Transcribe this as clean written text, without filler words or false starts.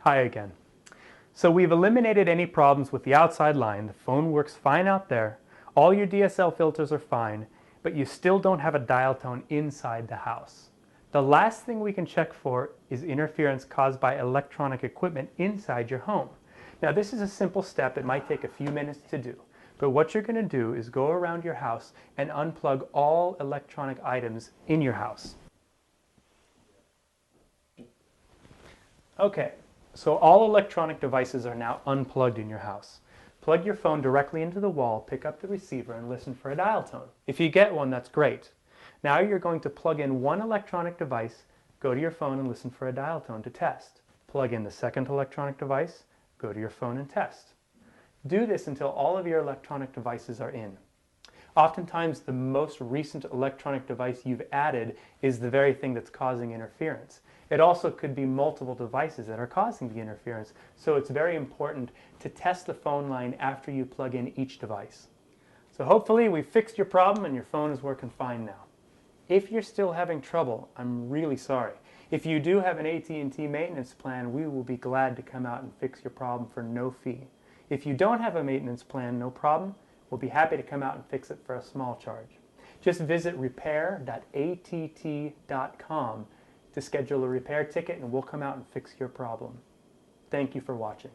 Hi again. So we've eliminated any problems with the outside line. The phone works fine out there. All your DSL filters are fine, but you still don't have a dial tone inside the house. The last thing we can check for is interference caused by electronic equipment inside your home. Now this is a simple step. It might take a few minutes to do. But what you're going to do is go around your house and unplug all electronic items in your house. Okay. So all electronic devices are now unplugged in your house. Plug your phone directly into the wall, pick up the receiver, and listen for a dial tone. If you get one, that's great. Now you're going to plug in one electronic device, go to your phone and listen for a dial tone to test. Plug in the second electronic device, go to your phone and test. Do this until all of your electronic devices are in. Oftentimes, the most recent electronic device you've added is the very thing that's causing interference. It also could be multiple devices that are causing the interference, so it's very important to test the phone line after you plug in each device. So hopefully we've fixed your problem and your phone is working fine now. If you're still having trouble, I'm really sorry. If you do have an AT&T maintenance plan, we will be glad to come out and fix your problem for no fee. If you don't have a maintenance plan, no problem. We'll be happy to come out and fix it for a small charge. Just visit repair.att.com to schedule a repair ticket and we'll come out and fix your problem. Thank you for watching.